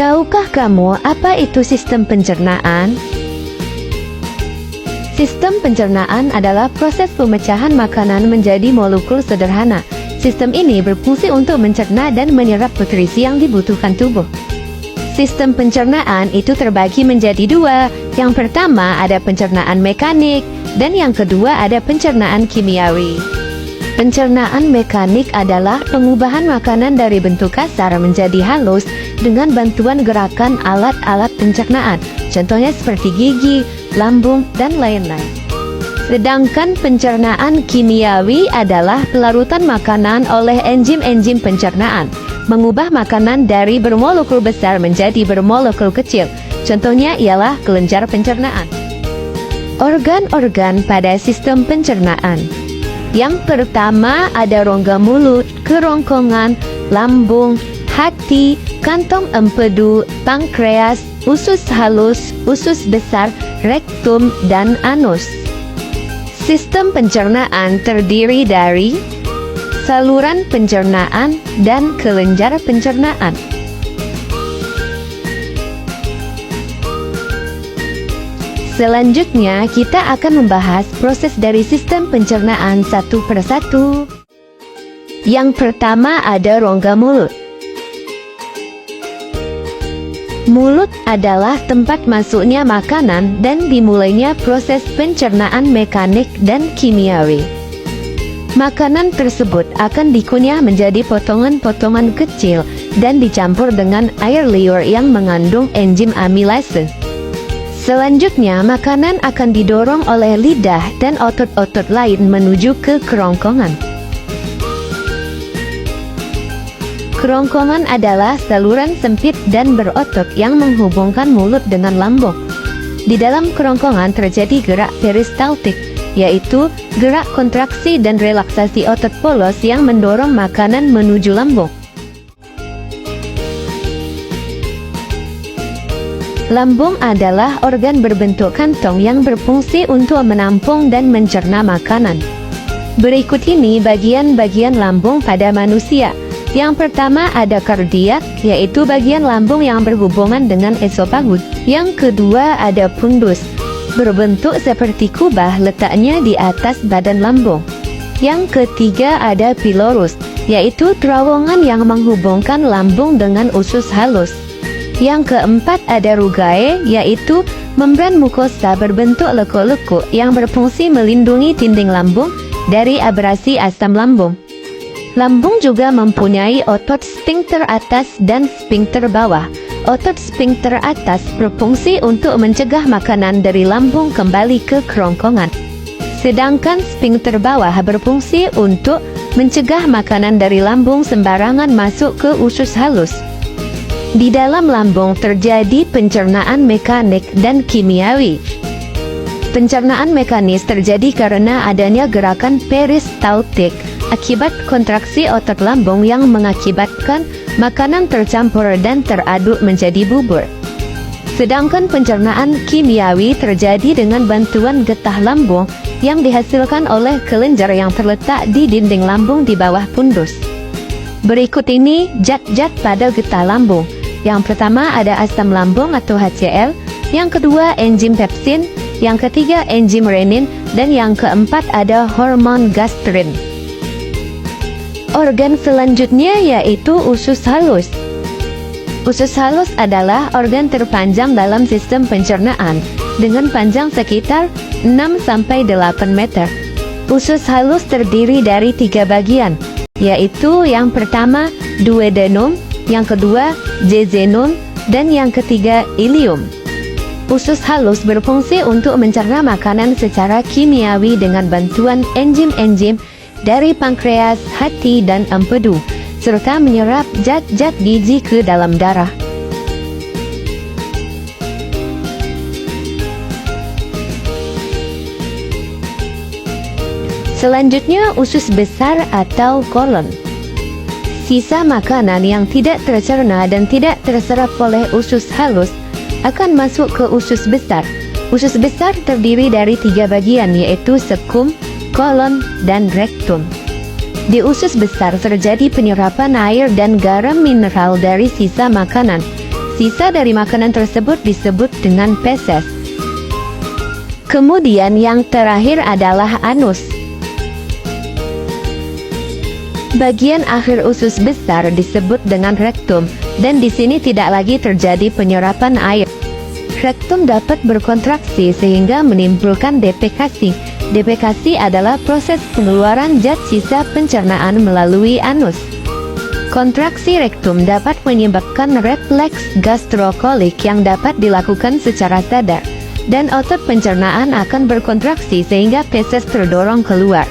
Tahukah kamu apa itu sistem pencernaan? Sistem pencernaan adalah proses pemecahan makanan menjadi molekul sederhana. Sistem ini berfungsi untuk mencerna dan menyerap nutrisi yang dibutuhkan tubuh. Sistem pencernaan itu terbagi menjadi dua. Yang pertama ada pencernaan mekanik, dan yang kedua ada pencernaan kimiawi. Pencernaan mekanik adalah pengubahan makanan dari bentuk kasar menjadi halus dengan bantuan gerakan alat-alat pencernaan, contohnya seperti gigi, lambung, dan lain-lain. Sedangkan pencernaan kimiawi adalah pelarutan makanan oleh enzim-enzim pencernaan, mengubah makanan dari bermolekul besar menjadi bermolekul kecil, contohnya ialah kelenjar pencernaan. Organ-organ pada sistem pencernaan. Yang pertama ada rongga mulut, kerongkongan, lambung, hati, kantong empedu, pankreas, usus halus, usus besar, rektum, dan anus. Sistem pencernaan terdiri dari saluran pencernaan dan kelenjar pencernaan. Selanjutnya, kita akan membahas proses dari sistem pencernaan satu persatu. Yang pertama ada rongga mulut. Mulut adalah tempat masuknya makanan dan dimulainya proses pencernaan mekanik dan kimiawi. Makanan tersebut akan dikunyah menjadi potongan-potongan kecil dan dicampur dengan air liur yang mengandung enzim amilase. Selanjutnya, makanan akan didorong oleh lidah dan otot-otot lain menuju ke kerongkongan. Kerongkongan adalah saluran sempit dan berotot yang menghubungkan mulut dengan lambung. Di dalam kerongkongan terjadi gerak peristaltik, yaitu gerak kontraksi dan relaksasi otot polos yang mendorong makanan menuju lambung. Lambung adalah organ berbentuk kantong yang berfungsi untuk menampung dan mencerna makanan. Berikut ini bagian-bagian lambung pada manusia. Yang pertama ada kardiak, yaitu bagian lambung yang berhubungan dengan esofagus. Yang kedua ada fundus, berbentuk seperti kubah, letaknya di atas badan lambung. Yang ketiga ada pilorus, yaitu terowongan yang menghubungkan lambung dengan usus halus. Yang keempat ada rugae, yaitu membran mukosa berbentuk lekuk-lekuk yang berfungsi melindungi dinding lambung dari abrasi asam lambung. Lambung juga mempunyai otot sphinkter atas dan sphinkter bawah. Otot sphinkter atas berfungsi untuk mencegah makanan dari lambung kembali ke kerongkongan. Sedangkan sphinkter bawah berfungsi untuk mencegah makanan dari lambung sembarangan masuk ke usus halus. Di dalam lambung terjadi pencernaan mekanik dan kimiawi. Pencernaan mekanis terjadi karena adanya gerakan peristaltik akibat kontraksi otot lambung yang mengakibatkan makanan tercampur dan teraduk menjadi bubur. Sedangkan pencernaan kimiawi terjadi dengan bantuan getah lambung yang dihasilkan oleh kelenjar yang terletak di dinding lambung di bawah fundus. Berikut ini zat-zat pada getah lambung. Yang pertama ada asam lambung atau HCl, yang kedua enzim pepsin, yang ketiga enzim renin, dan yang keempat ada hormon gastrin. Organ selanjutnya yaitu usus halus. Usus halus adalah organ terpanjang dalam sistem pencernaan dengan panjang sekitar 6-8 meter. Usus halus terdiri dari 3 bagian, yaitu yang pertama duodenum, yang kedua jejunum, dan yang ketiga ileum. Usus halus berfungsi untuk mencerna makanan secara kimiawi dengan bantuan enzim-enzim dari pankreas, hati, dan empedu, serta menyerap zat-zat gizi ke dalam darah. Selanjutnya usus besar atau kolon. Sisa makanan yang tidak tercerna dan tidak terserap oleh usus halus akan masuk ke usus besar. Usus besar terdiri dari 3 bagian, yaitu sekum, kolon, dan rektum. Di usus besar terjadi penyerapan air dan garam mineral dari sisa makanan. Sisa dari makanan tersebut disebut dengan feses. Kemudian yang terakhir adalah anus. Bagian akhir usus besar disebut dengan rektum, dan di sini tidak lagi terjadi penyerapan air. Rektum dapat berkontraksi sehingga menimbulkan defekasi. Defekasi adalah proses pengeluaran zat sisa pencernaan melalui anus. Kontraksi rektum dapat menyebabkan refleks gastrokolik yang dapat dilakukan secara sadar, dan otot pencernaan akan berkontraksi sehingga feses terdorong keluar.